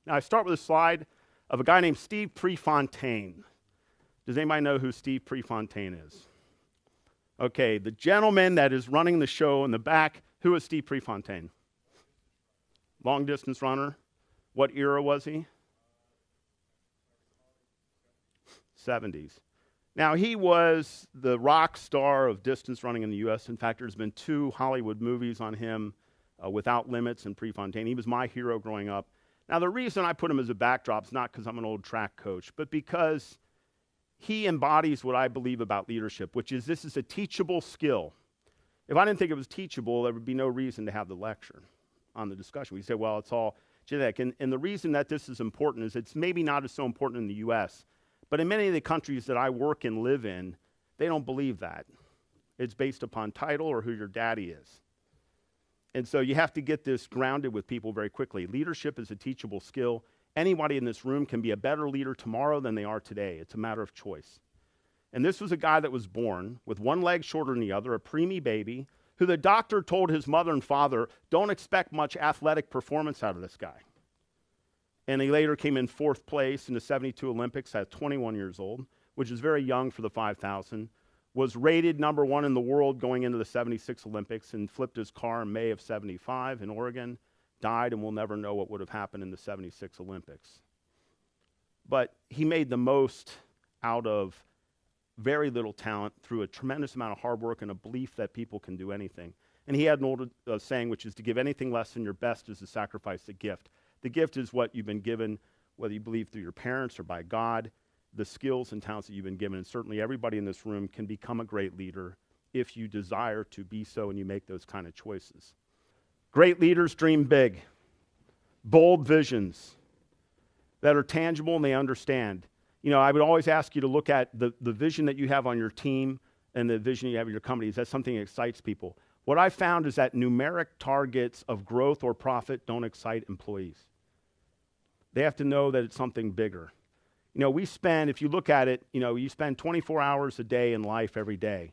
Now, I start with a slide of a guy named Steve Prefontaine. Does anybody know who Steve Prefontaine is? Okay, the gentleman that is running the show in the back, who is Steve Prefontaine? Long distance runner. What era was he? 70s. Now, he was the rock star of distance running in the U.S. In fact, there's been 2 Hollywood movies on him, Without Limits and Prefontaine. He was my hero growing up. Now, the reason I put him as a backdrop is not because I'm an old track coach, but because he embodies what I believe about leadership, which is this is a teachable skill. If I didn't think it was teachable, there would be no reason to have the lecture on the discussion. We say, well, it's all genetic. And the reason that this is important is it's maybe not as so important in the U.S., but in many of the countries that I work and live in, they don't believe that. It's based upon title or who your daddy is. And so you have to get this grounded with people very quickly. Leadership is a teachable skill. Anybody in this room can be a better leader tomorrow than they are today. It's a matter of choice. And this was a guy that was born with one leg shorter than the other, a preemie baby, who the doctor told his mother and father, don't expect much athletic performance out of this guy. And he later came in 4th place in the 72 Olympics at 21 years old, which is very young for the 5,000, was rated number 1 in the world going into the 76 Olympics and flipped his car in May of 75 in Oregon, died, and we'll never know what would have happened in the 76 Olympics. But he made the most out of very little talent through a tremendous amount of hard work and a belief that people can do anything. And he had an old saying, which is to give anything less than your best is to sacrifice the gift. The gift is what you've been given, whether you believe through your parents or by God, the skills and talents that you've been given. And certainly everybody in this room can become a great leader if you desire to be so and you make those kind of choices. Great leaders dream big, bold visions that are tangible and they understand. You know, I would always ask you to look at the vision that you have on your team and the vision you have in your company. Is that something that excites people? What I found is that numeric targets of growth or profit don't excite employees. They have to know that it's something bigger. You know, we spend, if you look at it, you know, you spend 24 hours a day in life every day.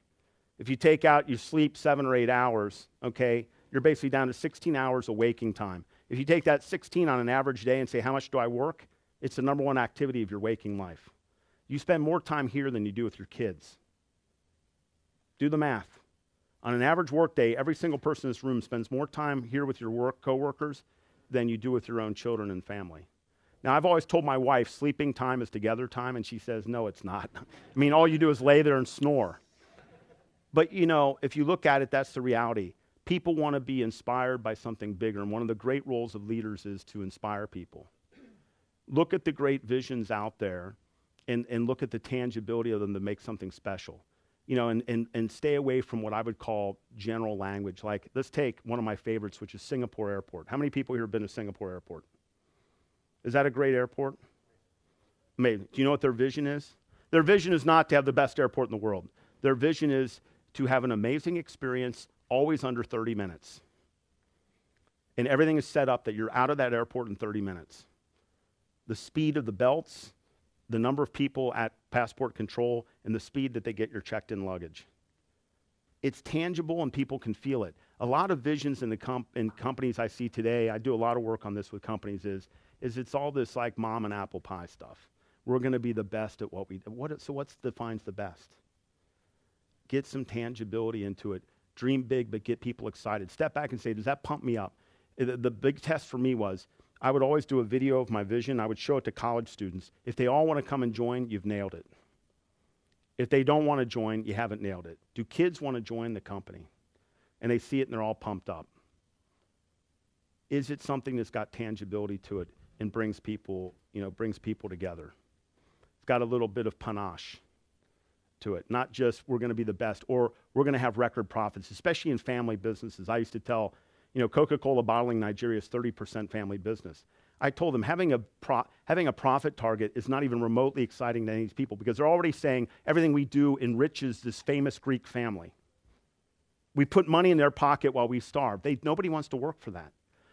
If you take out your sleep 7 or 8 hours, okay, you're basically down to 16 hours of waking time. If you take that 16 on an average day and say, how much do I work? It's the number 1 activity of your waking life. You spend more time here than you do with your kids. Do the math. On an average work day, every single person in this room spends more time here with your coworkers than you do with your own children and family. Now, I've always told my wife sleeping time is together time, and she says, no, it's not. I mean, all you do is lay there and snore. But, you know, if you look at it, that's the reality. People want to be inspired by something bigger, and one of the great roles of leaders is to inspire people. Look at the great visions out there and look at the tangibility of them to make something special. You know, and stay away from what I would call general language. Like, let's take one of my favorites, which is Singapore Airport. How many people here have been to Singapore Airport? Is that a great airport? Maybe. Do you know what their vision is? Their vision is not to have the best airport in the world. Their vision is to have an amazing experience always under 30 minutes. And everything is set up that you're out of that airport in 30 minutes. The speed of the belts, the number of people at passport control, and the speed that they get your checked-in luggage. It's tangible and people can feel it. A lot of visions in companies I see today, I do a lot of work on this with companies, is it's all this like mom and apple pie stuff. We're going to be the best at what we do. So what defines the best? Get some tangibility into it. Dream big, but get people excited. Step back and say, does that pump me up? The big test for me was, I would always do a video of my vision. I would show it to college students. If they all want to come and join, you've nailed it. If they don't want to join, you haven't nailed it. Do kids want to join the company? And they see it and they're all pumped up. Is it something that's got tangibility to it and brings people together? It's got a little bit of panache to it. Not just we're going to be the best or we're going to have record profits, especially in family businesses. I used to tell, Coca-Cola bottling Nigeria is 30% family business. I told them having a profit target is not even remotely exciting to any of these people because they're already saying everything we do enriches this famous Greek family. We put money in their pocket while we starve. Nobody wants to work for that.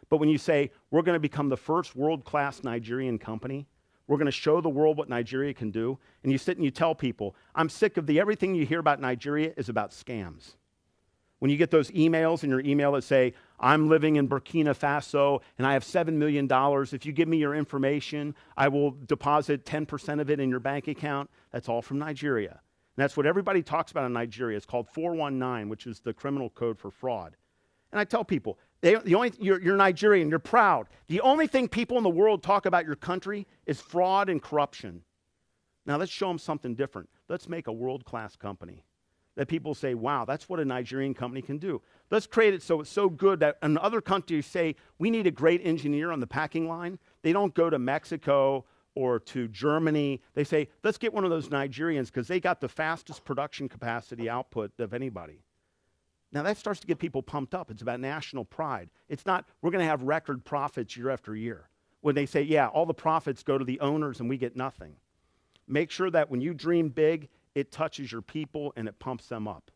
But when you say, we're going to become the first world-class Nigerian company, we're going to show the world what Nigeria can do, and you sit and you tell people, I'm sick of everything you hear about Nigeria is about scams. When you get those emails in your email that say, I'm living in Burkina Faso and I have $7 million. If you give me your information, I will deposit 10% of it in your bank account. That's all from Nigeria. And that's what everybody talks about in Nigeria. It's called 419, which is the criminal code for fraud. And I tell people, you're Nigerian, you're proud. The only thing people in the world talk about your country is fraud and corruption. Now let's show them something different. Let's make a world-class company that people say, wow, that's what a Nigerian company can do. Let's create it so it's so good that in other countries say, we need a great engineer on the packing line. They don't go to Mexico or to Germany. They say, let's get one of those Nigerians because they got the fastest production capacity output of anybody. Now that starts to get people pumped up. It's about national pride. It's not, we're going to have record profits year after year. When they say, yeah, all the profits go to the owners and we get nothing. Make sure that when you dream big, it touches your people and it pumps them up.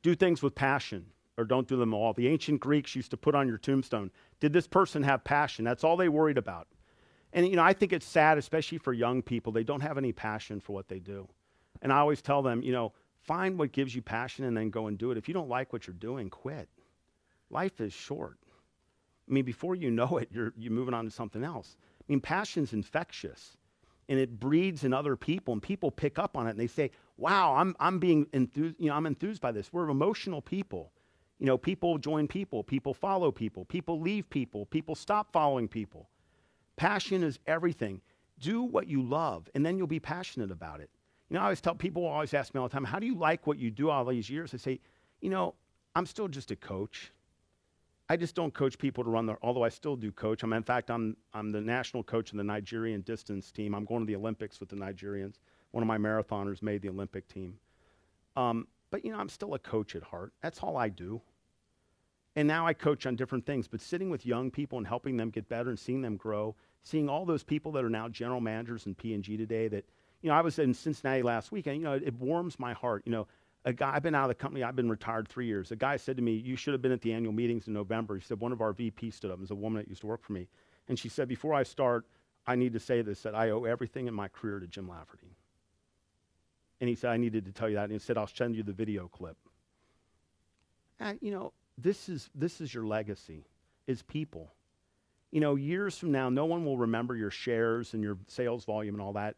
Do things with passion, or don't do them all. The ancient Greeks used to put on your tombstone, did this person have passion? That's all they worried about. And I think it's sad, especially for young people, they don't have any passion for what they do. And I always tell them, find what gives you passion and then go and do it. If you don't like what you're doing, quit. Life is short. Before you know it, you're moving on to something else. Passion's infectious. And it breeds in other people, and people pick up on it, and they say, wow, I'm being enthused, I'm enthused by this. We're emotional people. People join people follow people leave people stop following people. Passion is everything. Do what you love, and then you'll be passionate about it. I always tell people, always ask me all the time, how do you like what you do all these years? I say, I'm still just a coach. I just don't coach people to run although I still do coach. In fact, I'm the national coach of the Nigerian distance team. I'm going to the Olympics with the Nigerians. One of my marathoners made the Olympic team. But I'm still a coach at heart. That's all I do. And now I coach on different things, but sitting with young people and helping them get better and seeing them grow, seeing all those people that are now general managers in P&G today that, I was in Cincinnati last week, and, it warms my heart. A guy, I've been out of the company, I've been retired 3 years. A guy said to me, you should have been at the annual meetings in November. He said, one of our VPs stood up. It was a woman that used to work for me. And she said, before I start, I need to say this, that I owe everything in my career to Jim Lafferty. And he said, I needed to tell you that. And he said, I'll send you the video clip. And, this is your legacy, is people. Years from now, no one will remember your shares and your sales volume and all that.